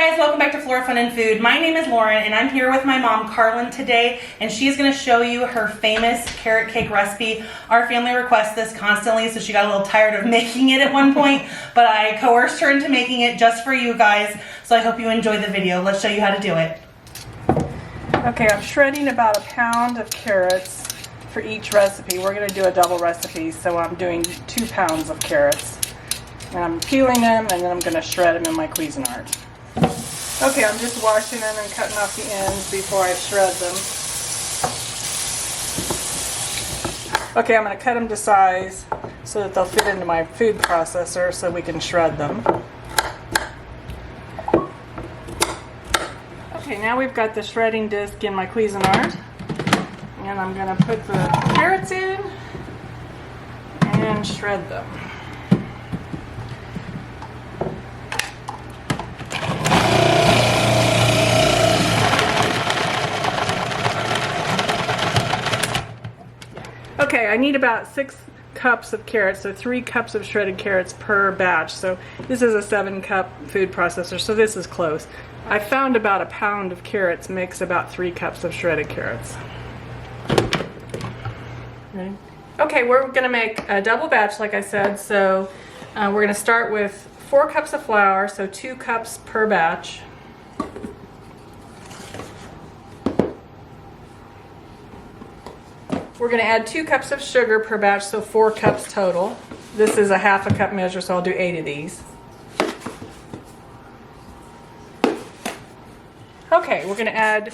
guys, welcome back to Flora Fun and Food. My name is Lauren and I'm here with my mom Karlynn today, and she is going to show you her famous carrot cake recipe. Our family requests this constantly, so she got a little tired of making it at one point, but I coerced her into making it just for you guys, so I hope you enjoy the video. Let's show you how to do it. Okay, I'm shredding about a pound of carrots for each recipe. We're going to do a double recipe, so I'm doing 2 pounds of carrots. And I'm peeling them, and then I'm going to shred them in my Cuisinart. Okay, I'm just washing them and cutting off the ends before I shred them. Okay, I'm going to cut them to size so that they'll fit into my food processor so we can shred them. Okay, now we've got the shredding disc in my Cuisinart. And I'm going to put the carrots in and shred them. Okay, I need about 6 cups of carrots, so 3 cups of shredded carrots per batch. So this is a 7-cup food processor, so this is close. I found about a pound of carrots makes about 3 cups of shredded carrots. Ready? Okay, we're going to make a double batch, like I said. So we're going to start with 4 cups of flour, so 2 cups per batch. We're going to add 2 cups of sugar per batch, so 4 cups total. This is a ½ a cup measure, so I'll do 8 of these. Okay, we're going to add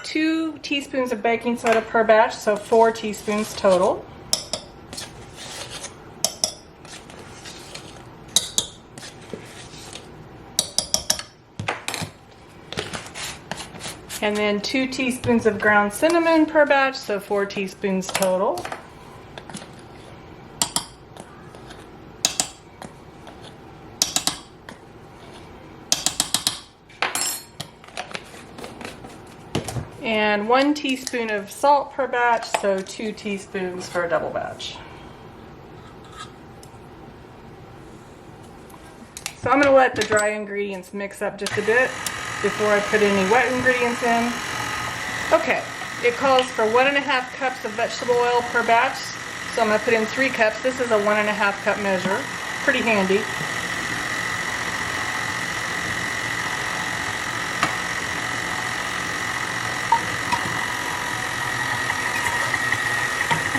2 teaspoons of baking soda per batch, so 4 teaspoons total. And then 2 teaspoons of ground cinnamon per batch, so 4 teaspoons total. And 1 teaspoon of salt per batch, so 2 teaspoons for a double batch. So I'm going to let the dry ingredients mix up just a bit before I put any wet ingredients in. Okay, it calls for 1½ cups of vegetable oil per batch, so I'm going to put in 3 cups. This is a 1½ cup measure, pretty handy.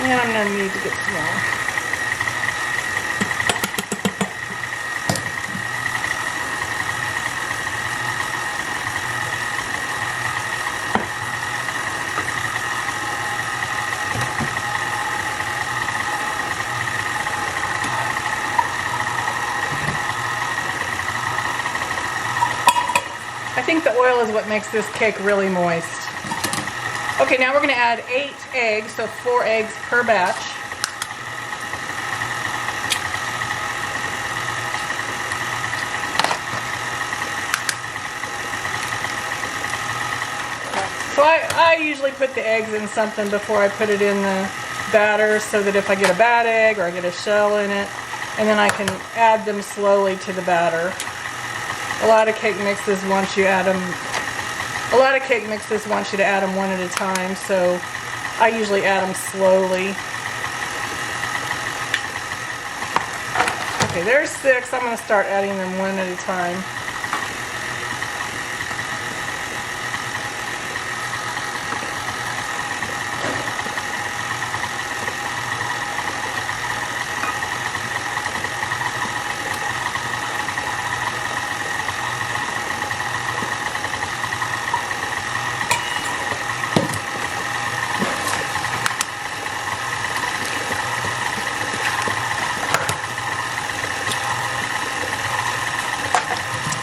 And I'm going to need to get some more. I think the oil is what makes this cake really moist. Okay, now we're going to add 8 eggs, so 4 eggs per batch. So I usually put the eggs in something before I put it in the batter, so that if I get a bad egg or I get a shell in it, and then I can add them slowly to the batter. A lot of cake mixes want you to add them one at a time, so I usually add them slowly. Okay, there's 6. I'm going to start adding them one at a time.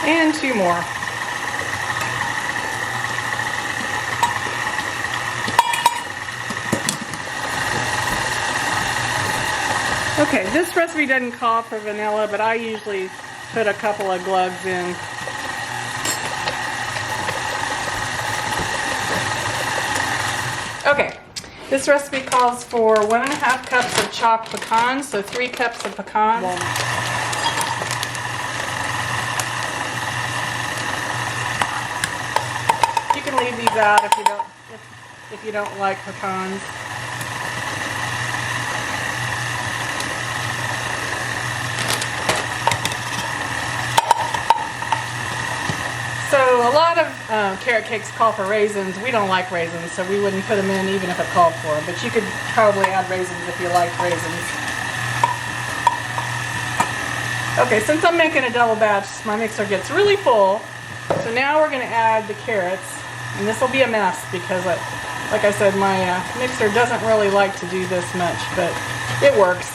And 2 more. Okay, this recipe doesn't call for vanilla, but I usually put a couple of glugs in. Okay, this recipe calls for 1½ cups of chopped pecans, so 3 cups of pecans. leave these out if you don't like pecans. So a lot of carrot cakes call for raisins. We don't like raisins, so we wouldn't put them in even if it called for them. But you could probably add raisins if you like raisins. Okay, since I'm making a double batch, my mixer gets really full. So now we're going to add the carrots. And this will be a mess because, like I said, my mixer doesn't really like to do this much, but it works.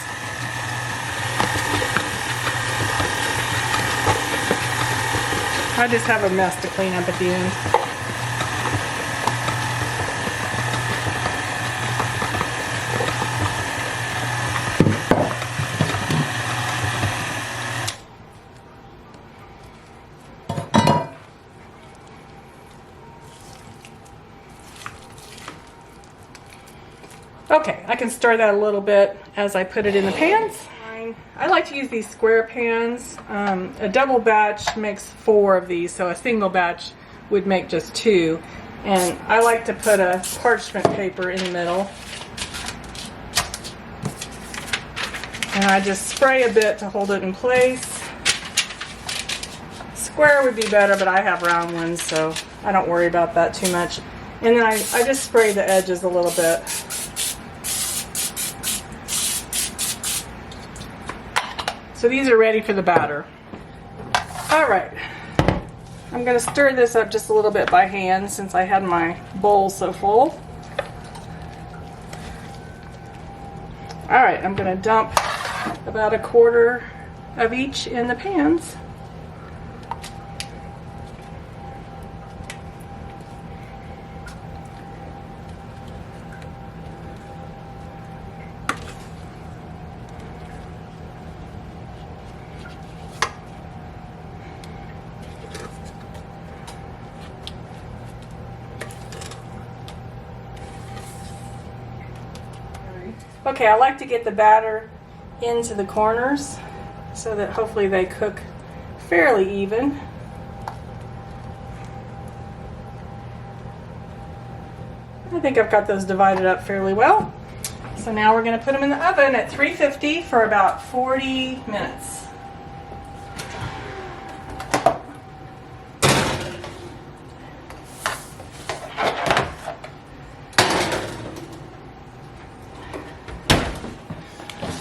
I just have a mess to clean up at the end. Okay, I can stir that a little bit as I put it in the pans. I like to use these square pans. A double batch makes 4 of these, so a single batch would make just 2. And I like to put a parchment paper in the middle. And I just spray a bit to hold it in place. Square would be better, but I have round ones, so I don't worry about that too much. And then I just spray the edges a little bit. So these are ready for the batter. All right, I'm gonna stir this up just a little bit by hand since I had my bowl so full. All right, I'm gonna dump about 1/4 of each in the pans. Okay, I like to get the batter into the corners so that hopefully they cook fairly even. I think I've got those divided up fairly well. So now we're going to put them in the oven at 350 for about 40 minutes.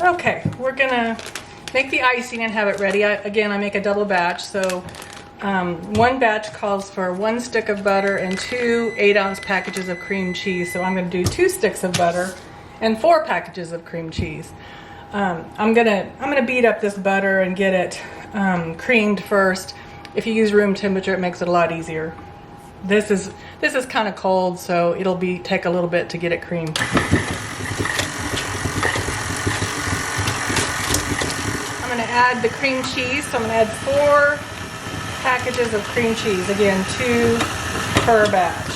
Okay, we're gonna make the icing and have it ready. Again, I make a double batch, so one batch calls for 1 stick of butter and 2 8-ounce packages of cream cheese. So I'm gonna do 2 sticks of butter and 4 packages of cream cheese. I'm gonna beat up this butter and get it creamed first. If you use room temperature, it makes it a lot easier. This is kind of cold, so it'll take a little bit to get it creamed. I'm going to add the cream cheese, so I'm going to add 4 packages of cream cheese. Again, 2 per batch.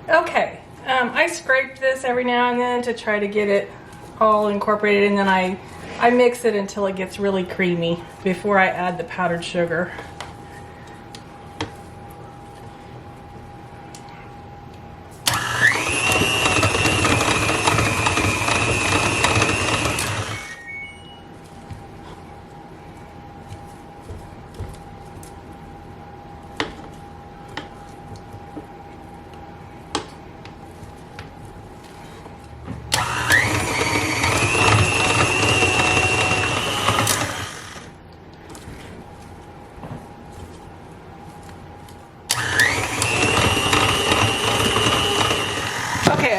Okay, I scrape this every now and then to try to get it all incorporated, and then I mix it until it gets really creamy before I add the powdered sugar.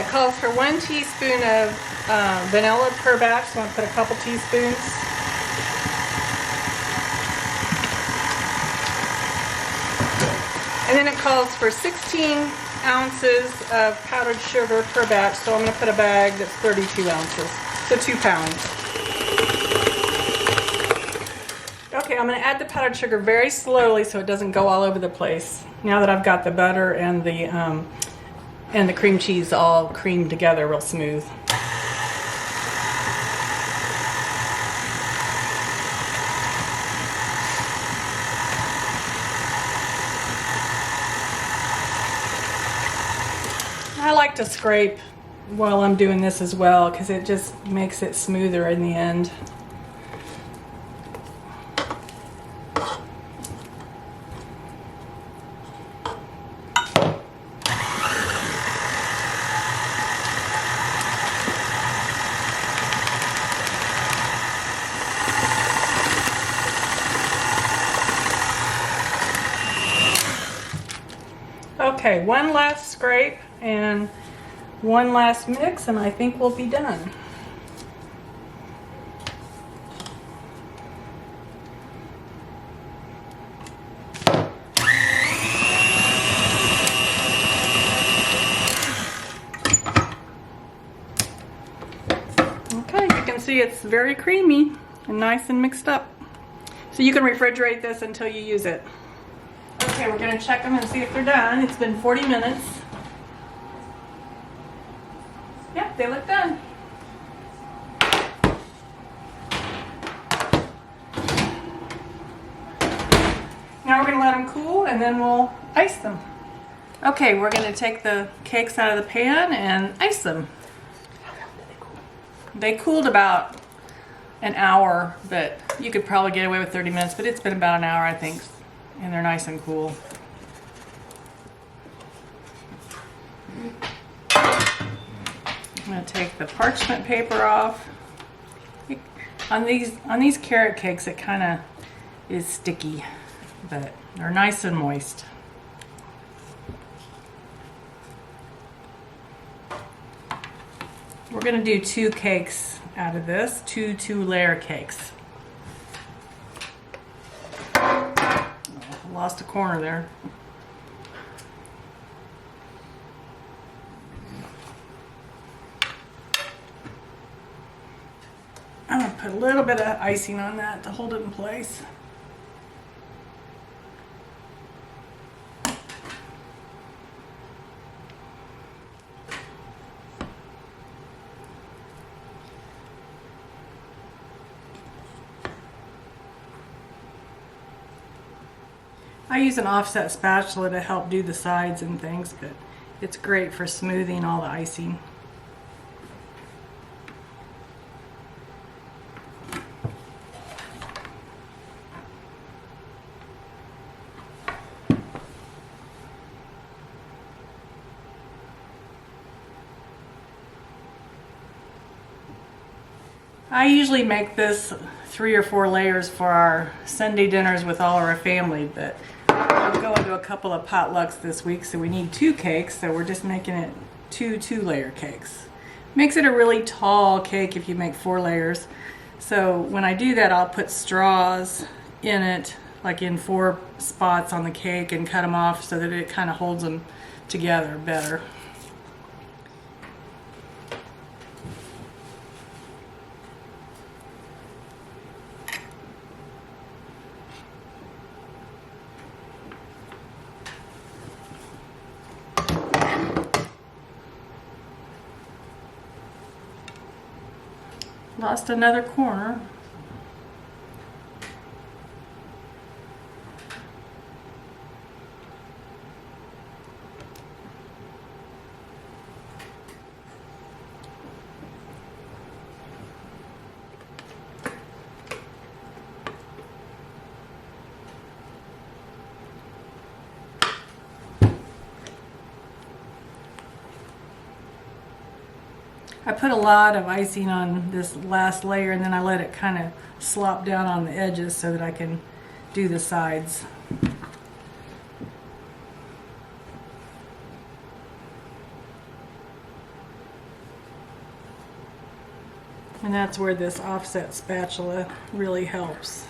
Calls for 1 teaspoon of vanilla per batch, so I'm going to put a couple teaspoons. And then it calls for 16 ounces of powdered sugar per batch, so I'm going to put a bag that's 32 ounces, so 2 pounds. Okay, I'm going to add the powdered sugar very slowly so it doesn't go all over the place. Now that I've got the butter and the cream cheese all creamed together real smooth. I like to scrape while I'm doing this as well because it just makes it smoother in the end. Okay, one last scrape and one last mix and I think we'll be done. Okay, you can see it's very creamy and nice and mixed up. So you can refrigerate this until you use it. Okay, we're going to check them and see if they're done. It's been 40 minutes. Yep, they look done. Now we're going to let them cool and then we'll ice them. Okay, we're going to take the cakes out of the pan and ice them. They cooled about an hour, but you could probably get away with 30 minutes, but it's been about an hour, I think, and they're nice and cool. I'm going to take the parchment paper off. On these carrot cakes, it kind of is sticky, but they're nice and moist. We're going to do 2 cakes out of this, two-layer cakes. Oh, I lost a corner there. I'm going to put a little bit of icing on that to hold it in place. I use an offset spatula to help do the sides and things, but it's great for smoothing all the icing. I usually make this 3 or 4 layers for our Sunday dinners with all our family, but I'm going to a couple of potlucks this week, so we need 2 cakes, so we're just making it 2 two-layer cakes. Makes it a really tall cake if you make 4 layers. So when I do that, I'll put straws in it, like in 4 spots on the cake, and cut them off so that it kind of holds them together better. Lost another corner. I put a lot of icing on this last layer and then I let it kind of slop down on the edges so that I can do the sides. And that's where this offset spatula really helps.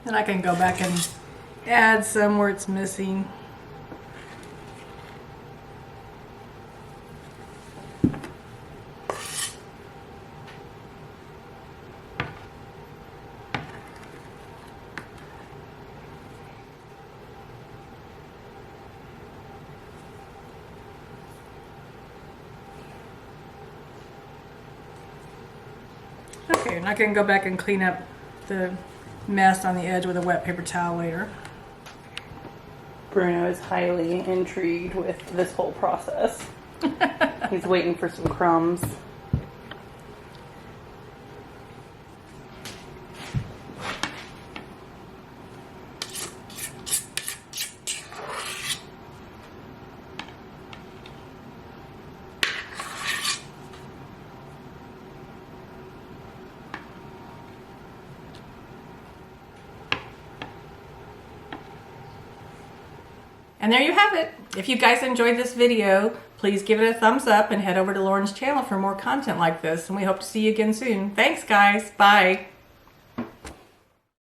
And I can go back and add some where it's missing. Okay, and I can go back and clean up the mess on the edge with a wet paper towel later. Bruno is highly intrigued with this whole process. He's waiting for some crumbs. And there you have it. If you guys enjoyed this video, please give it a thumbs up and head over to Lauren's channel for more content like this. And we hope to see you again soon. Thanks, guys. Bye.